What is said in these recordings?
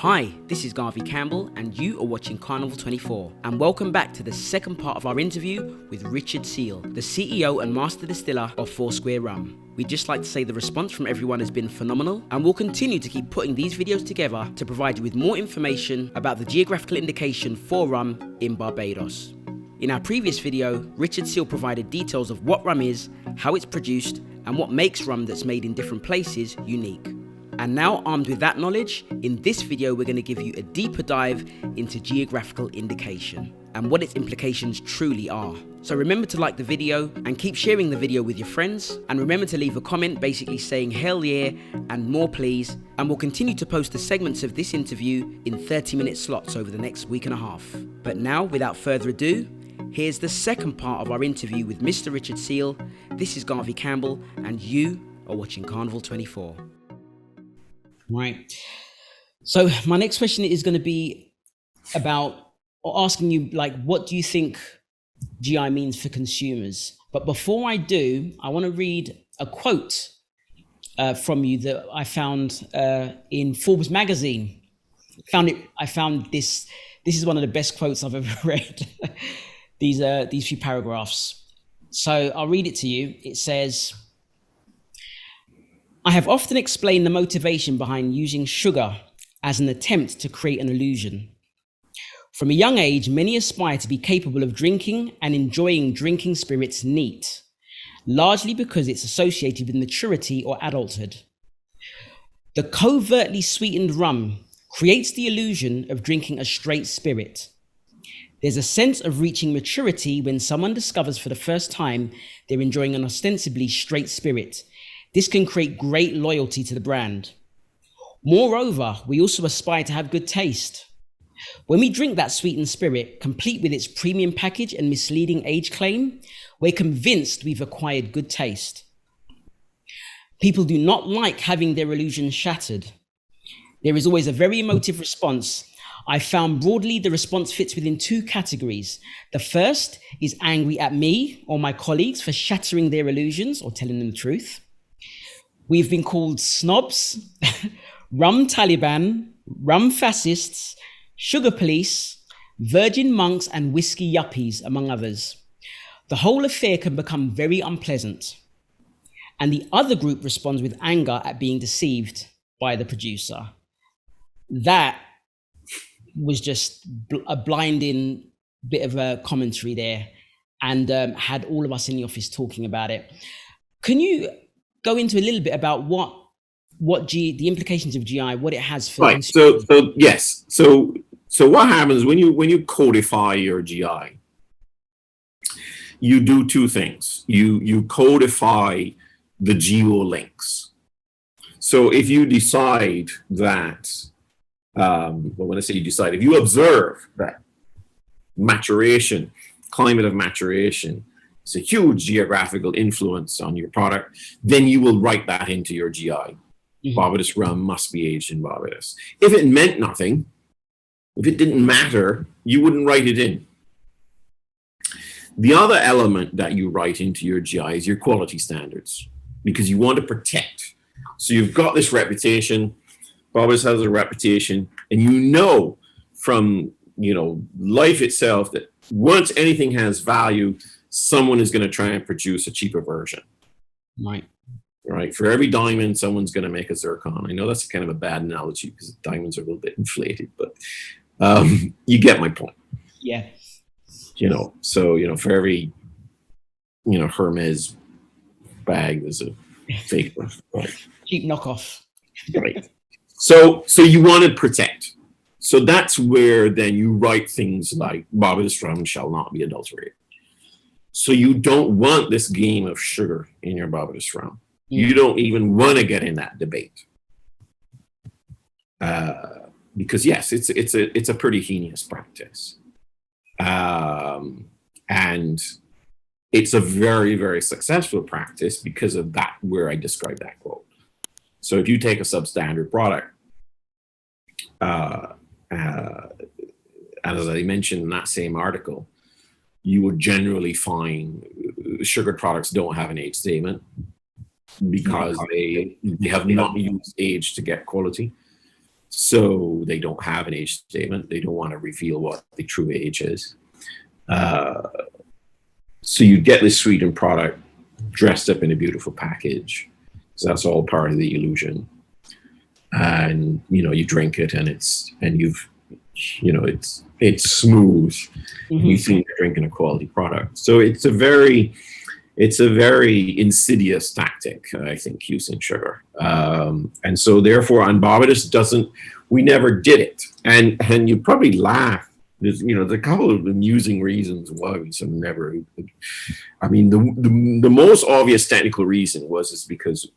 Hi, this is 𝐺𝐵𝐶𝐓𝐄 and you are watching Carnival 24. And welcome back to the second part of our interview with Richard Seale, the CEO and Master Distiller of 𝐻𝑗 Rum. We'd just like to say the response from everyone has been phenomenal, and we'll continue to keep putting these videos together to provide you with more information about the geographical indication for rum in Barbados. In our previous video, Richard Seale provided details of what rum is, how it's produced, and what makes rum that's made in different places unique. And now, armed with that knowledge, in this video we're going to give you a deeper dive into geographical indication and what its implications truly are. So remember to like the video and keep sharing the video with your friends, and remember to leave a comment basically saying hell yeah and more please, and we'll continue to post the segments of this interview in 30-minute slots over the next week and a half. But now, without further ado, here's the second part of our interview with Mr. Richard Seale. This is 𝐺𝐵𝐶𝐓𝐄 and you are watching Carnival 24. Right. So my next question is going to be about, or asking you, like, what do you think GI means for consumers? But before I do, I want to read a quote from you that I found in Forbes magazine. I found this. This is one of the best quotes I've ever read. These few paragraphs. So I'll read it to you. It says, I have often explained the motivation behind using sugar as an attempt to create an illusion. From a young age, many aspire to be capable of drinking and enjoying drinking spirits neat, largely because it's associated with maturity or adulthood. The covertly sweetened rum creates the illusion of drinking a straight spirit. There's a sense of reaching maturity when someone discovers for the first time they're enjoying an ostensibly straight spirit. This can create great loyalty to the brand. Moreover, we also aspire to have good taste. When we drink that sweetened spirit, complete with its premium package and misleading age claim, we're convinced we've acquired good taste. People do not like having their illusions shattered. There is always a very emotive response. I found broadly the response fits within two categories. The first is angry at me or my colleagues for shattering their illusions or telling them the truth. We've been called snobs, rum Taliban, rum fascists, sugar police, virgin monks, and whiskey yuppies, among others. The whole affair can become very unpleasant. And the other group responds with anger at being deceived by the producer. That was just a blinding bit of a commentary there, and had all of us in the office talking about it. Can you go into a little bit about the implications of GI, what it has for consumers? So yes. So what happens when you codify your GI? You do two things. You codify the geo links. So if you decide that, when I say you decide, if you observe that maturation, climate of maturation, it's a huge geographical influence on your product, then you will write that into your GI. Mm-hmm. Barbados rum must be aged in Barbados. If it meant nothing, if it didn't matter, you wouldn't write it in. The other element that you write into your GI is your quality standards, because you want to protect. So you've got this reputation, Barbados has a reputation, and you know from life itself that once anything has value, someone is going to try and produce a cheaper version. Right. For every diamond, someone's going to make a zircon. I know that's kind of a bad analogy because diamonds are a little bit inflated, but you get my point. Yeah. So, for every, Hermes bag, there's a fake one. Right. Cheap knockoff. Right. So you want to protect. So that's where then you write things like Barbados rum shall not be adulterated. So you don't want this game of sugar in your Barbados rum. You don't even want to get in that debate, because yes, it's a pretty heinous practice, and it's a very, very successful practice because of that. Where I described that quote. So if you take a substandard product, as I mentioned in that same article, you would generally find sugared products don't have an age statement because they have not used age to get quality. So they don't have an age statement. They don't want to reveal what the true age is. So you get this sweetened product dressed up in a beautiful package. So that's all part of the illusion. And you drink it, and it's smooth. Mm-hmm. You think you're drinking a quality product. So it's a very insidious tactic, I think, using sugar. And so therefore, on Barbados we never did it. And you probably laugh. There's a couple of amusing reasons why we sort of never. I mean, the most obvious technical reason is because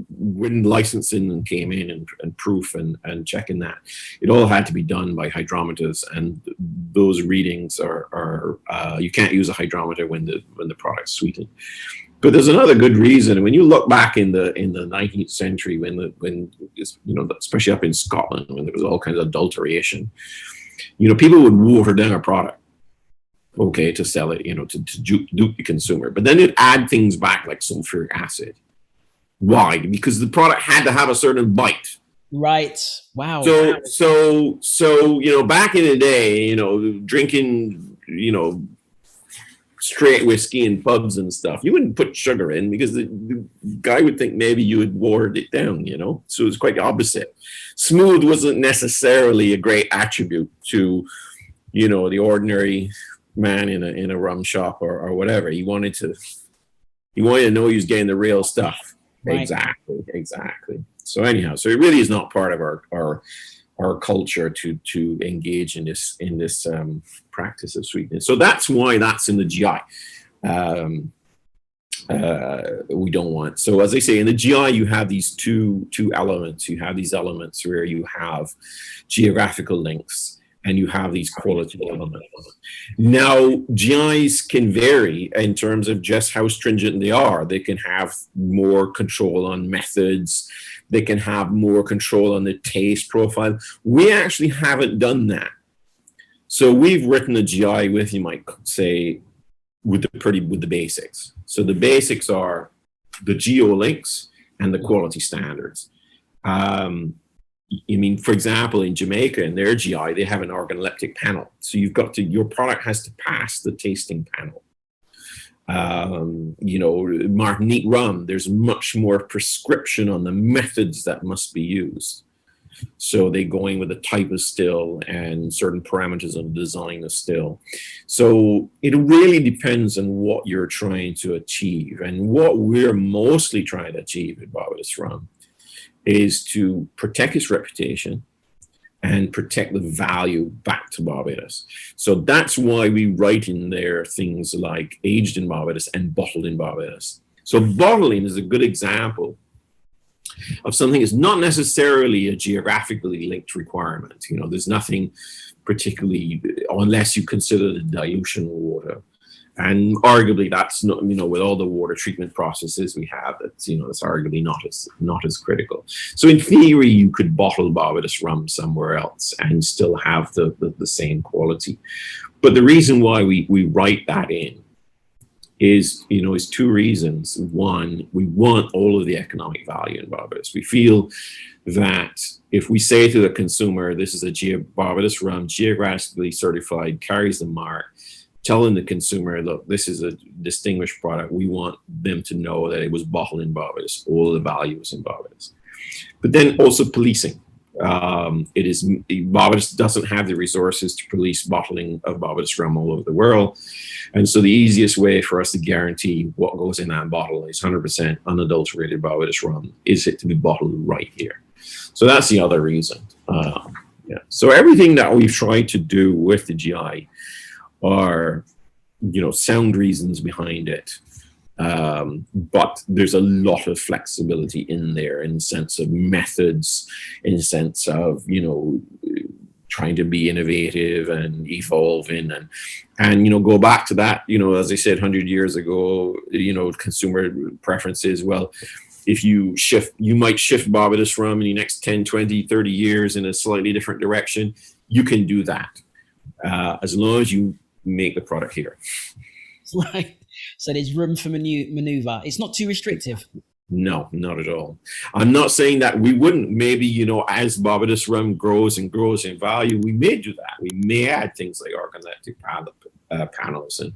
when licensing came in and proof and checking that, it all had to be done by hydrometers, and those readings are you can't use a hydrometer when the product's sweetened. But there's another good reason. When you look back in the 19th century, when especially up in Scotland, when there was all kinds of adulteration. People would water down a product, okay, to sell it, to dupe the consumer. But then they'd add things back like sulfuric acid. Why? Because the product had to have a certain bite. Right. Wow. So back in the day, drinking, straight whiskey in pubs and stuff, you wouldn't put sugar in because the guy would think maybe you had watered it down, So it's quite the opposite. Smooth wasn't necessarily a great attribute to, the ordinary man in a rum shop or whatever. He wanted to know he was getting the real stuff. Right. Exactly. So anyhow, so it really is not part of our culture to engage in this practice of sweetness. So that's why that's in the GI. We don't want. So as I say, in the GI, you have these two elements. You have these elements where you have geographical links and you have these quality elements. Now, GIs can vary in terms of just how stringent they are. They can have more control on methods. They can have more control on the taste profile. We actually haven't done that. So we've written a GI with, you might say, with the basics. So the basics are the geo links and the quality standards. For example, in Jamaica, in their GI, they have an organoleptic panel. So your product has to pass the tasting panel. Martinique rum, there's much more prescription on the methods that must be used. So they go in with a type of still and certain parameters of design of still. So it really depends on what you're trying to achieve. And what we're mostly trying to achieve at Barbados Rum is to protect its reputation and protect the value back to Barbados. So that's why we write in there things like aged in Barbados and bottled in Barbados. So bottling is a good example of something that's not necessarily a geographically linked requirement. There's nothing particularly, unless you consider the dilution water. And arguably that's not, with all the water treatment processes we have, that's arguably not as critical. So in theory, you could bottle Barbados rum somewhere else and still have the same quality. But the reason why we write that in is two reasons. One, we want all of the economic value in Barbados. We feel that if we say to the consumer, this is a Barbados rum, geographically certified, carries the mark, telling the consumer, look, this is a distinguished product, we want them to know that it was bottled in Barbados, all of the value is in Barbados. But then also policing. Barbados doesn't have the resources to police bottling of Barbados rum all over the world. And so the easiest way for us to guarantee what goes in that bottle is 100% unadulterated Barbados rum is it to be bottled right here. So that's the other reason. So everything that we've tried to do with the GI are, sound reasons behind it. But there's a lot of flexibility in there in the sense of methods, in the sense of, trying to be innovative and evolving and go back to that, as I said, 100 years ago, consumer preferences. Well, if you might shift Barbados rum in the next 10, 20, 30 years in a slightly different direction. You can do that as long as you make the product here. Right. So there's room for maneuver. It's not too restrictive. No, not at all. I'm not saying that we wouldn't. Maybe, you know, as Barbados rum grows and grows in value, we may do that. We may add things like organoleptic panels and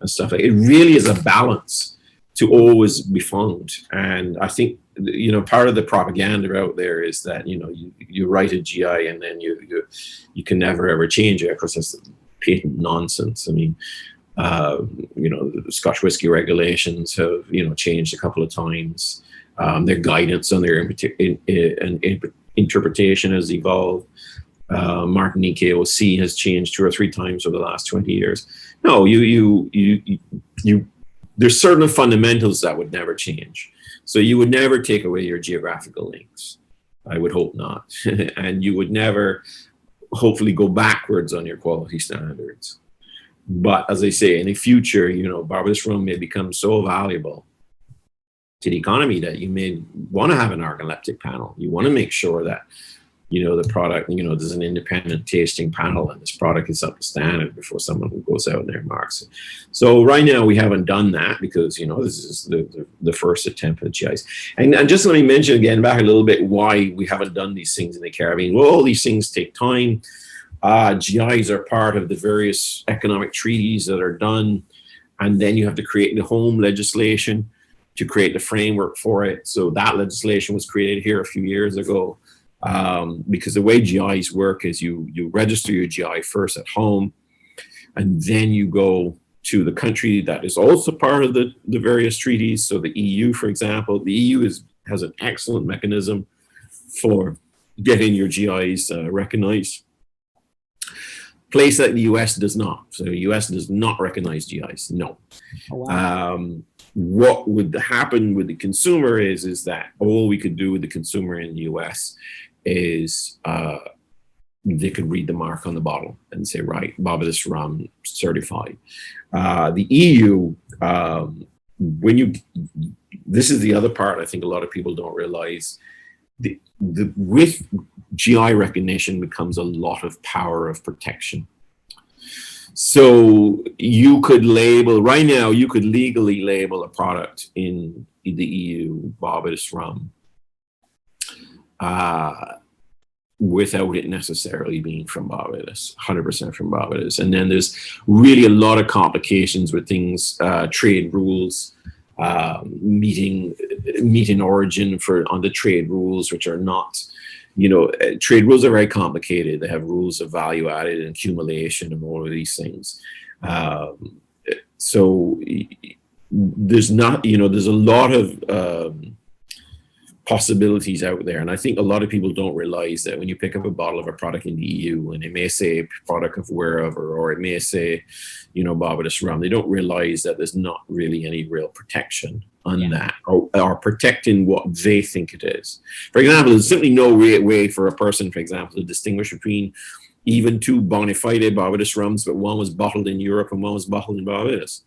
stuff. It really is a balance to always be found. And I think, you know, part of the propaganda out there is that, you know, you write a GI and then you can never ever change it. Of course, that's patent nonsense. I mean, you know, the Scotch whisky regulations have, you know, changed a couple of times. Their guidance on their interpretation has evolved. Martinique AOC has changed 2 or 3 times over the last 20 years. No, there's certain fundamentals that would never change. So you would never take away your geographical links. I would hope not. And you would never, hopefully, go backwards on your quality standards. But as I say, in the future, you know, Barbados rum may become so valuable to the economy that you may want to have an organoleptic panel. You want to make sure that, you know, the product, you know, there's an independent tasting panel and this product is up to standard before someone goes out there and marks it. So right now we haven't done that because, you know, this is the first attempt at GIs. And just let me mention again back a little bit why we haven't done these things in the Caribbean. Well, all these things take time. GIs are part of the various economic treaties that are done, and then you have to create the home legislation to create the framework for it. So that legislation was created here a few years ago, because the way GIs work is you register your GI first at home, and then you go to the country that is also part of the various treaties. So the EU, for example, the EU has an excellent mechanism for getting your GIs recognized. Place like the US does not. So the US does not recognize GIs, no. Oh, wow. What would happen with the consumer is that all we could do with the consumer in the US is they could read the mark on the bottle and say, right, Barbados rum certified. The EU, this is the other part I think a lot of people don't realize. With GI recognition becomes a lot of power of protection. So you could label, right now, you could legally label a product in the EU, Barbados rum, without it necessarily being from Barbados, 100% from Barbados. And then there's really a lot of complications with things, trade rules, meeting origin on the trade rules, which are not, you know, trade rules are very complicated. They have rules of value added and accumulation and all of these things. So there's not, you know, there's a lot of possibilities out there. And I think a lot of people don't realize that when you pick up a bottle of a product in the EU and it may say product of wherever, or it may say, you know, Barbados rum, they don't realize that there's not really any real protection on that, or protecting what they think it is. For example, there's simply no way for a person, for example, to distinguish between even 2 bona fide Barbados rums, but one was bottled in Europe and one was bottled in Barbados.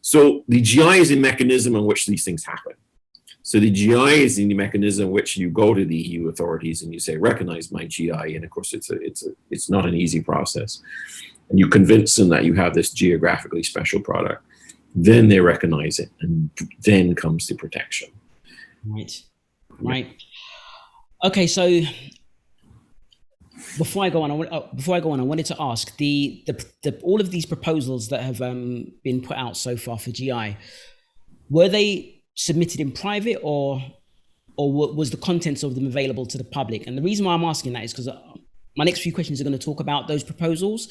So the GI is a mechanism on which these things happen. So the GI is the mechanism in which you go to the EU authorities and you say, recognize my GI. And of course, it's not an easy process. And you convince them that you have this geographically special product. Then they recognize it, and then comes the protection. Right. Okay, so before I go on, I wanted to ask the all of these proposals that have been put out so far for GI, were they submitted in private, or was the contents of them available to the public? And the reason why I'm asking that is because my next few questions are going to talk about those proposals.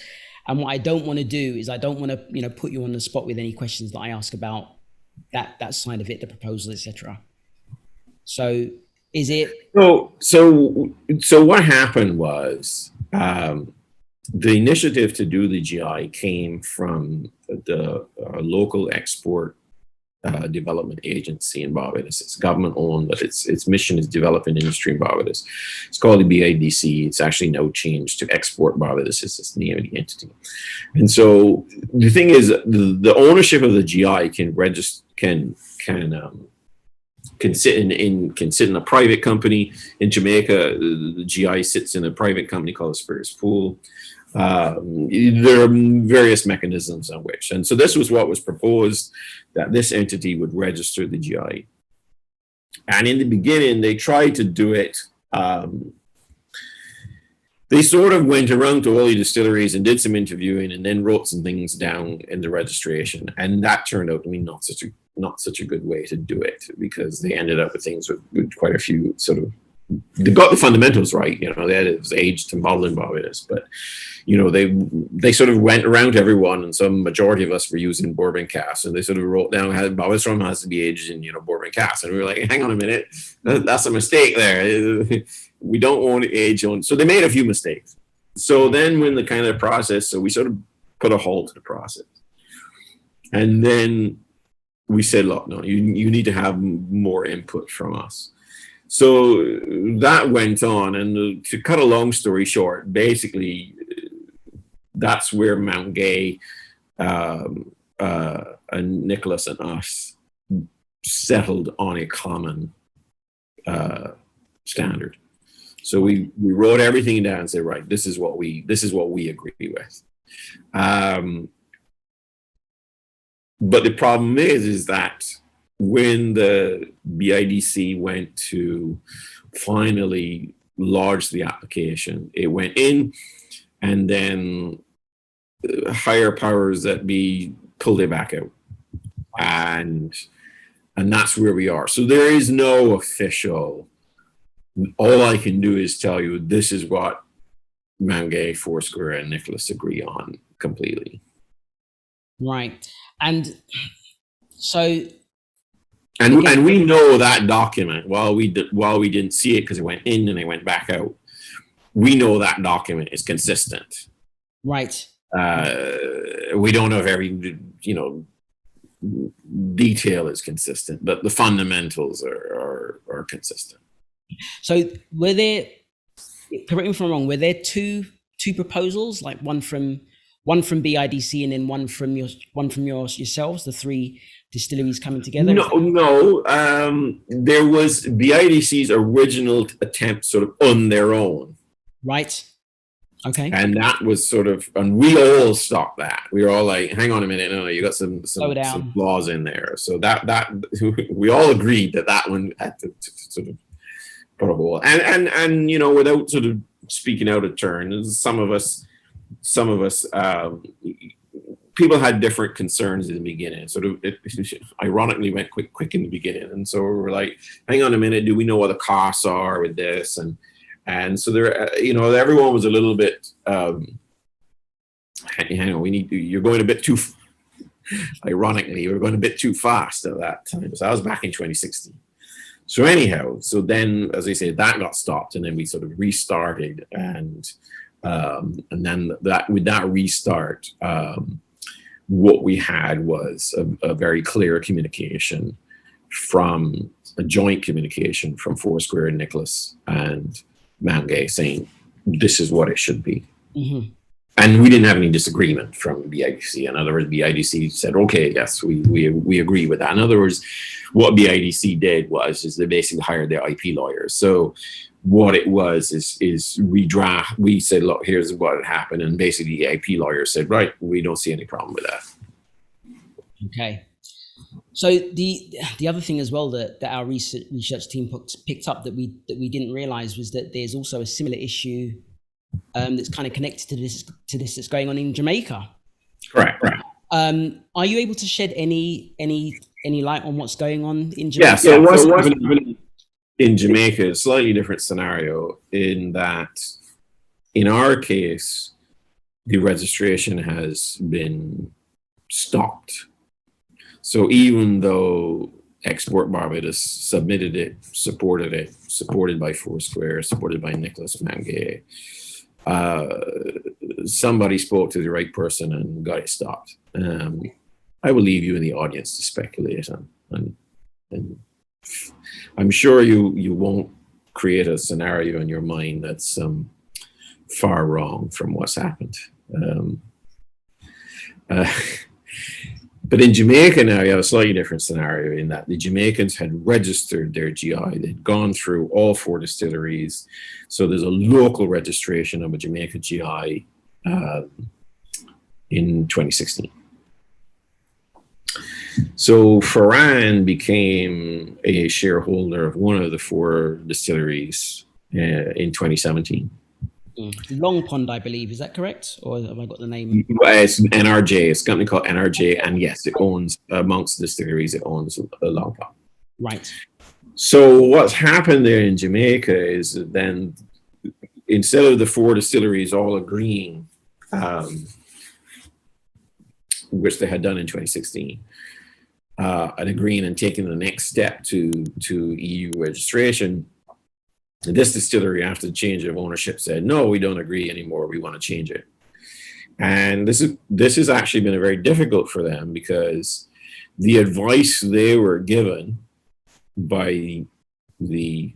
And what I don't want to do is I don't want to, you know, put you on the spot with any questions that I ask about that side of it, the proposal, etc. So is it? So what happened was the initiative to do the GI came from the local export development agency in Barbados. It's government owned, but its mission is developing industry in Barbados. It's called the BIDC. It's actually now changed to Export Barbados. It's the name of the entity. And so the thing is, the ownership of the GI can register, can sit in a private company. In Jamaica, the GI sits in a private company called the Spirits Pool. There are various mechanisms on which, and so this was what was proposed, that this entity would register the GI. And in the beginning, they tried to do it. They sort of went around to all the distilleries and did some interviewing and then wrote some things down in the registration. And that turned out to be not such a good way to do it, because they ended up with things with quite a few sort of, they got the fundamentals right, you know, that is aged and bottling barbedas, but you know, they sort of went around to everyone, and some majority of us were using bourbon casks, and they sort of wrote down how barbedas rum has to be aged in, you know, bourbon casks, and we were like, hang on a minute, that's a mistake there. We don't want to age on. So they made a few mistakes. So then when the kind of process, so we sort of put a halt to the process, and then we said, look, no, you need to have more input from us. So that went on, and to cut a long story short, basically, that's where Mount Gay and Nicholas and us settled on a common standard. So we wrote everything down and said, right, this is what we agree with. But the problem is that when the BIDC went to finally lodge the application, it went in, and then higher powers that be pulled it back out, and that's where we are. So there is no official. All I can do is tell you this is what Mount Gay, Foursquare, and Nicholas agree on completely. Right, and so. And we know that document, while we didn't see it because it went in and it went back out, we know that document is consistent. Right. We don't know if every, you know, detail is consistent, but the fundamentals are consistent. So were there, correct me if I'm wrong, were there two proposals, like one from BIDC and then one from yourselves, the three distilleries coming together? No. There was BIDC's original attempt sort of on their own. Right. Okay. And that was sort of, and we all stopped that. We were all like, hang on a minute, no, you got some flaws in there. So that we all agreed that one had to sort of put a hole. And you know, without sort of speaking out of turn, some of us people had different concerns in the beginning. Sort of, it ironically went quick in the beginning, and so we were like, "Hang on a minute, do we know what the costs are with this?" And so there, you know, everyone was a little bit, you're going a bit too. Ironically, we were going a bit too fast at that time. So I was back in 2016. So anyhow, so then, as I said, that got stopped, and then we sort of restarted, and then with that restart. What we had was a very clear communication from a joint communication from Foursquare and Nicholas and Mount Gay saying, this is what it should be. Mm-hmm. And we didn't have any disagreement from BIDC. In other words, BIDC said, okay, yes, we agree with that. In other words, what BIDC did is they basically hired their IP lawyers. So what it was is we said, look, here's what happened. And basically the IP lawyer said, right, we don't see any problem with that. Okay. So the other thing as well that our research team picked up that we didn't realize was that there's also a similar issue that's kind of connected to this that's going on in Jamaica. Correct. Are you able to shed any light on what's going on in Jamaica? Yeah, so what's happening in Jamaica is a slightly different scenario in that, in our case, the registration has been stopped. So even though Export Barbados submitted it, supported by Foursquare, supported by Nicholas Mount Gay, somebody spoke to the right person and got it stopped. I will leave you in the audience to speculate on I'm sure you won't create a scenario in your mind that's far wrong from what's happened. But in Jamaica now, you have a slightly different scenario in that the Jamaicans had registered their GI. They'd gone through all 4 distilleries. So there's a local registration of a Jamaica GI in 2016. So Ferran became a shareholder of one of the four distilleries in 2017. Long Pond, I believe. Is that correct? Or have I got the name? It's NRJ. It's a company called NRJ. And yes, it owns, amongst the distilleries, it owns Long Pond. Right. So what's happened there in Jamaica is that then, instead of the four distilleries all agreeing, which they had done in 2016, and agreeing and taking the next step to EU registration, this distillery, after the change of ownership, said, no, we don't agree anymore. We want to change it. And this has actually been very difficult for them, because the advice they were given by the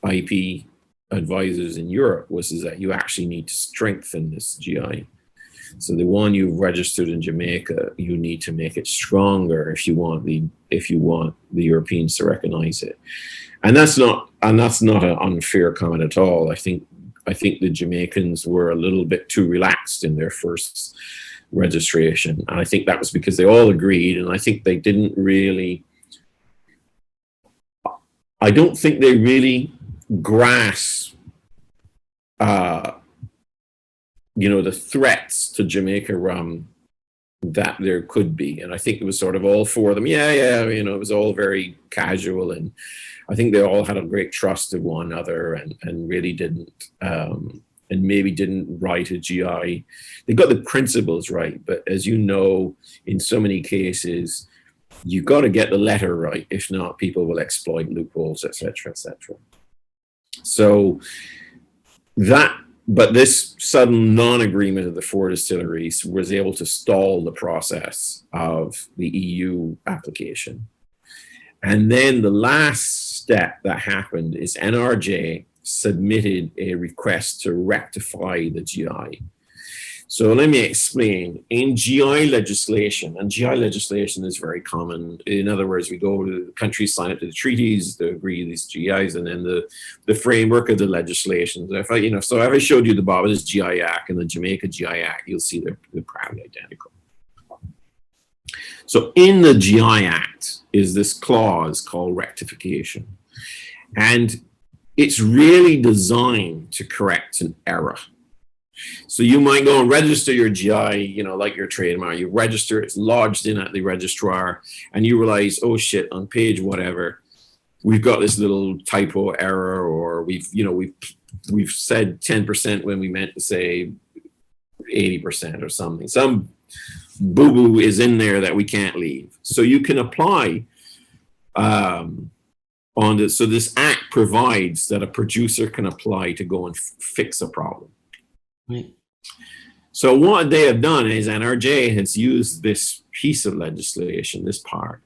IP advisors in Europe was is that you actually need to strengthen this GI. So the one you've registered in Jamaica, you need to make it stronger if you want the Europeans to recognize it. And that's not an unfair comment at all. I think the Jamaicans were a little bit too relaxed in their first registration, and I think that was because they all agreed, and I think they didn't really. I don't think they really grasp, the threats to Jamaica rum that there could be. And I think it was sort of all four of them. It was all very casual. And I think they all had a great trust of one another and really didn't, and maybe didn't write a GI. They got the principles right. But as you know, in so many cases, you got to get the letter right. If not, people will exploit loopholes, etc., etc. So but this sudden non-agreement of the four distilleries was able to stall the process of the EU application. And then the last step that happened is NRJ submitted a request to rectify the GI. So let me explain. In GI legislation, and GI legislation is very common. In other words, we go to the countries, sign up to the treaties, they agree to these GIs, and then the framework of the legislation. If I showed you the Barbados GI Act and the Jamaica GI Act, you'll see they're practically identical. So in the GI Act is this clause called rectification. And it's really designed to correct an error. So you might go and register your GI, like your trademark. You register, it's lodged in at the registrar, and you realize, oh shit, on page whatever, we've got this little typo error, or we've said 10% when we meant to say 80% or something. Some boo-boo is in there that we can't leave. So you can apply so this act provides that a producer can apply to go and fix a problem. Right. So what they have done is NRJ has used this piece of legislation, this part,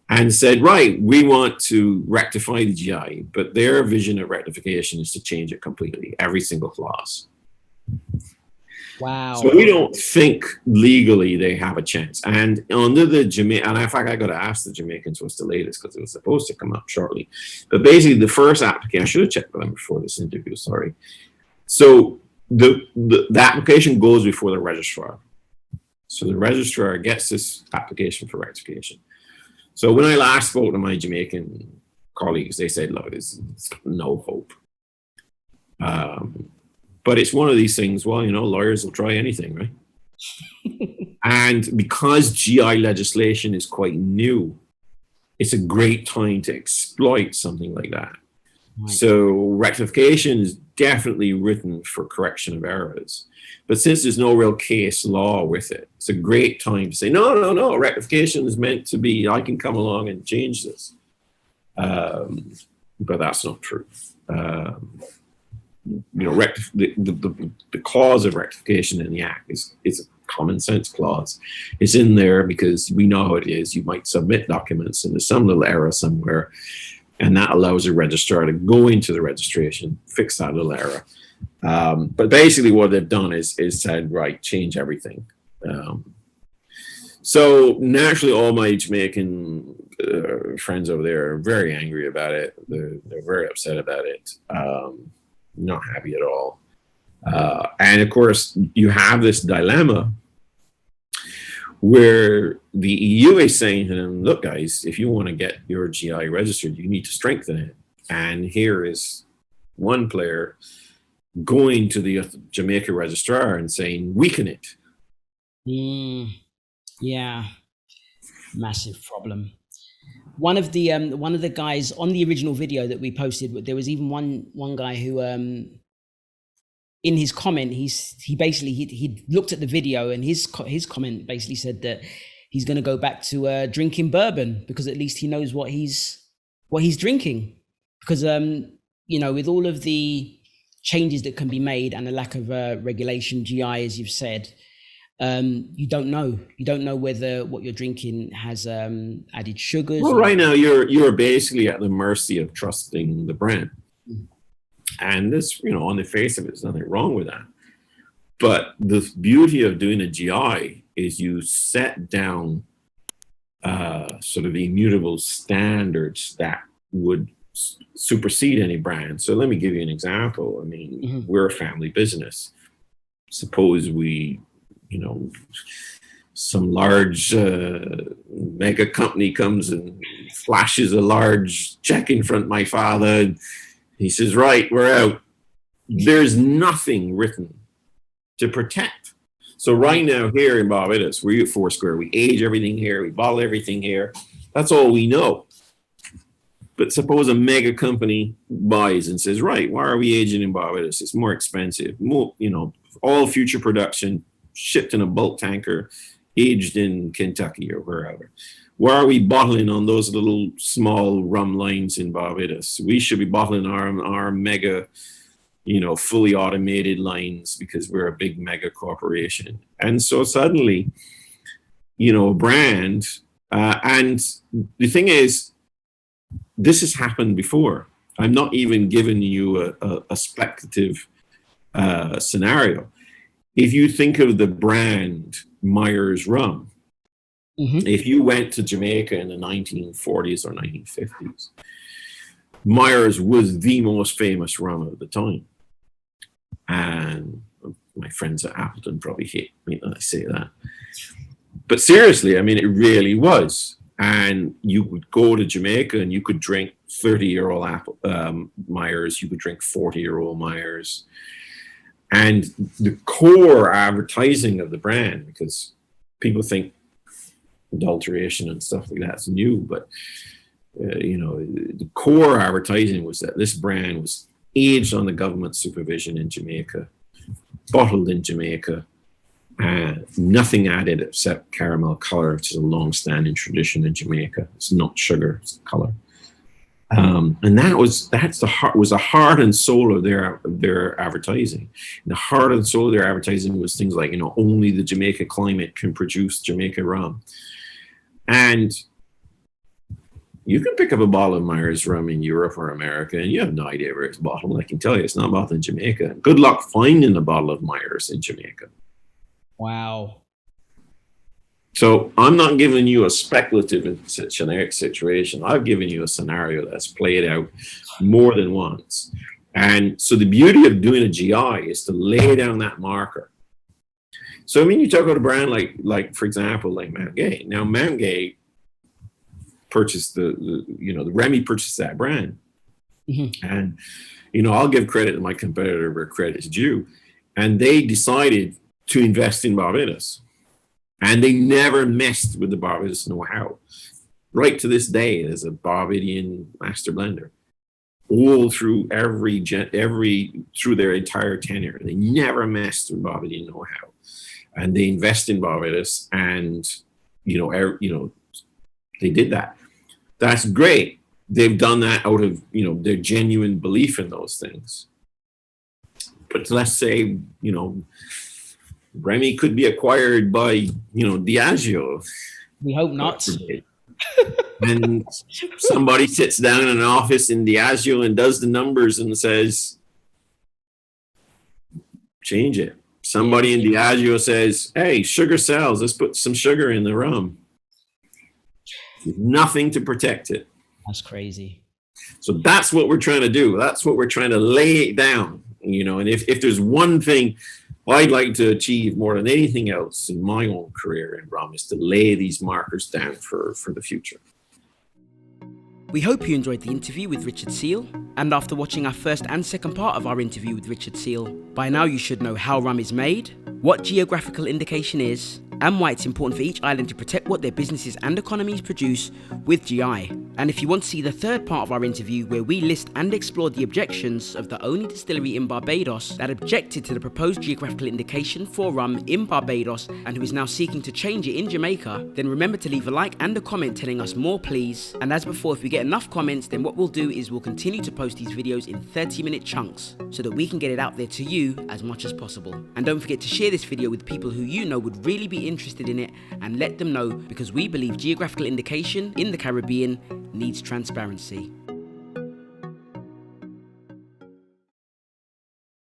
and said, right, we want to rectify the GI, but their vision of rectification is to change it completely, every single clause. Wow. So we don't think legally they have a chance. And under the Jamaican, and in fact, I got to ask the Jamaicans what's the latest, because it was supposed to come up shortly. But basically, the first application, I should have checked with them before this interview, sorry. So the application goes before the registrar. So the registrar gets this application for rectification. So when I last spoke to my Jamaican colleagues, they said, look, there's no hope. But it's one of these things, well, lawyers will try anything, right? And because GI legislation is quite new, it's a great time to exploit something like that. Right. So rectification is definitely written for correction of errors. But since there's no real case law with it, it's a great time to say, no, rectification is meant to be, I can come along and change this. But that's not true. The clause of rectification in the Act is a common sense clause. It's in there because we know how it is. You might submit documents and there's some little error somewhere, and that allows the registrar to go into the registration, fix that little error. But basically what they've done is said, right, change everything. So naturally, all my Jamaican friends over there are very angry about it. They're very upset about it. Not happy at all. And of course, you have this dilemma where the EU is saying to them, look, guys, if you want to get your GI registered, you need to strengthen it. And here is one player going to the Jamaica registrar and saying, weaken it. Yeah, massive problem. One of the guys on the original video that we posted, there was even one guy who in his comment, he looked at the video, and his comment basically said that he's going to go back to drinking bourbon, because at least he knows what he's drinking. Because you know, with all of the changes that can be made and the lack of regulation, GI, as you've said, you don't know whether what you're drinking has added sugars. Well, right now you're basically at the mercy of trusting the brand. And this, you know, on the face of it, there's nothing wrong with that. But the beauty of doing a GI is you set down sort of immutable standards that would supersede any brand. So let me give you an example. I mean, we're a family business. Suppose we, you know, some large mega company comes and flashes a large check in front of my father, and he says, right, we're out. There's nothing written to protect. So right now here in Barbados, we're at Foursquare. We age everything here. We bottle everything here. That's all we know. But suppose a mega company buys and says, right, why are we aging in Barbados? It's more expensive. More, you know, all future production shipped in a bulk tanker, aged in Kentucky or wherever. Why are we bottling on those little small rum lines in Barbados? We should be bottling our mega, you know, fully automated lines because we're a big mega corporation. And so suddenly, you know, a brand, and the thing is, this has happened before. I'm not even giving you a speculative scenario. If you think of the brand Myers Rum, if you went to Jamaica in the 1940s or 1950s, Myers was the most famous rum of the time. And my friends at Appleton probably hate me when I say that. But seriously, I mean, it really was. And you would go to Jamaica and you could drink 30-year-old Myers, you could drink 40-year-old Myers. And the core advertising of the brand, because people think adulteration and stuff like that's new, but you know, the core advertising was that this brand was aged on the government supervision in Jamaica, bottled in Jamaica, and nothing added except caramel color, which is a long-standing tradition in Jamaica. It's not sugar, it's color. And was the heart and soul of their advertising. And the heart and soul of their advertising was things like, you know, only the Jamaica climate can produce Jamaica rum. And you can pick up a bottle of Myers rum in Europe or America, and you have no idea where it's bottled. I can tell you, it's not bottled in Jamaica. Good luck finding a bottle of Myers in Jamaica. Wow. So I'm not giving you a speculative generic situation. I've given you a scenario that's played out more than once. And so the beauty of doing a GI is to lay down that marker. So I mean, you talk about a brand like for example, like Mount Gay. Now Mount Gay purchased the Remy purchased that brand. And you know, I'll give credit to my competitor where credit is due. And they decided to invest in Barbados. And they never messed with the Barbados know-how. Right to this day, there's a Barbadian master blender. All through through their entire tenure, they never messed with Barbadian know-how. And they invest in Barbados, and they did that. That's great. They've done that out of their genuine belief in those things. But let's say Remy could be acquired by Diageo. We hope not. And somebody sits down in an office in Diageo and does the numbers and says, change it. Somebody in Diageo says, hey, sugar sells. Let's put some sugar in the rum. Nothing to protect it. That's crazy. So that's what we're trying to do. That's what we're trying to lay it down. And if there's one thing I'd like to achieve more than anything else in my own career in rum is to lay these markers down for the future. We hope you enjoyed the interview with Richard Seale, and after watching our first and second part of our interview with Richard Seale, by now you should know how rum is made, what geographical indication is, and why it's important for each island to protect what their businesses and economies produce with GI. And if you want to see the third part of our interview where we list and explore the objections of the only distillery in Barbados that objected to the proposed geographical indication for rum in Barbados and who is now seeking to change it in Jamaica, then remember to leave a like and a comment telling us more please. And as before, if we get enough comments, then what we'll do is we'll continue to post these videos in 30-minute chunks so that we can get it out there to you as much as possible. And don't forget to share this video with people who you know would really be interested in it and let them know, because we believe geographical indication in the Caribbean needs transparency.